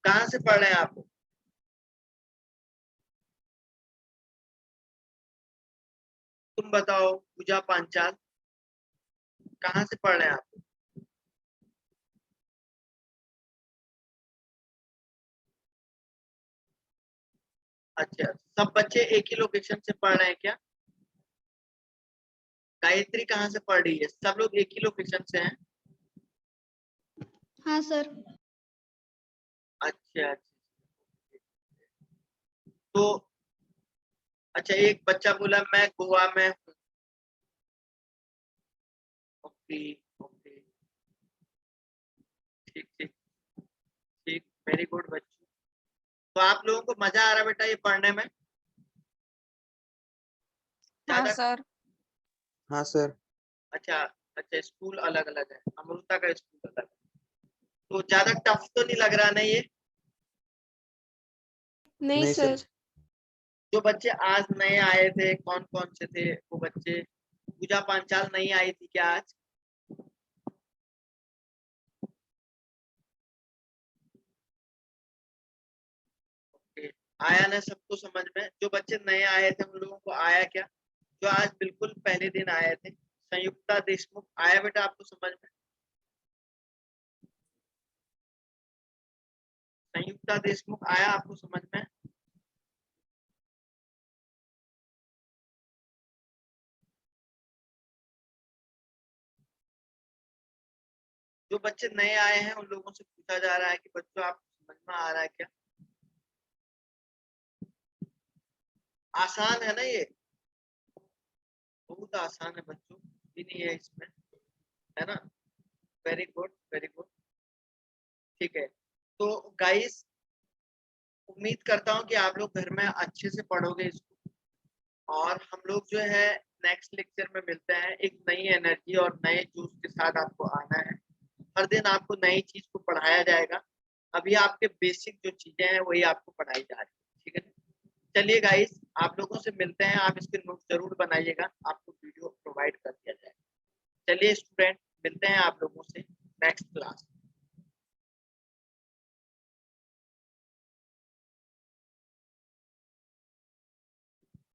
[SPEAKER 1] कहाँ से पढ़ रहे हैं आप लोग? तुम बताओ पूजा पांचाल, कहाँ से पढ़ रहे हैं आप लोग? अच्छा, सब बच्चे एक ही लोकेशन से पढ़ रहे हैं क्या? गायत्री कहाँ से पढ़ रही है? सब लोग एक ही लोकेशन से हैं?
[SPEAKER 2] हाँ सर।
[SPEAKER 1] अच्छा अच्छा। तो अच्छा, एक बच्चा बोला मैं गोवा में हूँ। Okay okay. ठीक ठीक ठीक, वेरी गुड बच्चों। तो आप लोगों को मजा आ रहा है बेटा ये पढ़ने में?
[SPEAKER 4] हाँ
[SPEAKER 1] ज्यादा?
[SPEAKER 4] सर।
[SPEAKER 3] हाँ सर।
[SPEAKER 1] अच्छा अच्छा, स्कूल अलग अलग है, अमृता का स्कूल अलग है, तो ज्यादा टफ तो नहीं लग रहा ना ये?
[SPEAKER 2] नहीं
[SPEAKER 3] नहीं सर।
[SPEAKER 2] सर।
[SPEAKER 1] जो बच्चे आज नए आए थे कौन कौन से थे वो बच्चे? पूजा पांचाल नहीं आई थी क्या आज? ओके, आया ना सबको समझ में? जो बच्चे नए आए थे उन लोगों को आया क्या? जो आज बिल्कुल पहले दिन आए थे, संयुक्ता देशमुख, आया बेटा आपको समझ में? संयुक्ता देशमुख आया आपको समझ में? जो बच्चे नए आए हैं उन लोगों से पूछा जा रहा है कि बच्चों आपको समझ में आ रहा है क्या? आसान है ना ये? बहुत आसान है बच्चों, भी नहीं है इसमें, है ना? Very good very good. ठीक है, तो गाइस उम्मीद करता हूँ कि आप लोग घर में अच्छे से पढ़ोगे इसको, और हम लोग जो है नेक्स्ट लेक्चर में मिलते हैं। एक नई एनर्जी और नए जोश के साथ आपको आना है। हर दिन आपको नई चीज को पढ़ाया जाएगा। अभी आपके बेसिक जो चीजें हैं वही आपको पढ़ाई जा रही है, ठीक है? चलिए गाइस, आप लोगों से मिलते हैं, आप इसके नोट जरूर बनाइएगा, आपको वीडियो प्रोवाइड कर दिया जाएगा। चलिए स्टूडेंट, मिलते हैं आप लोगों से नेक्स्ट क्लास।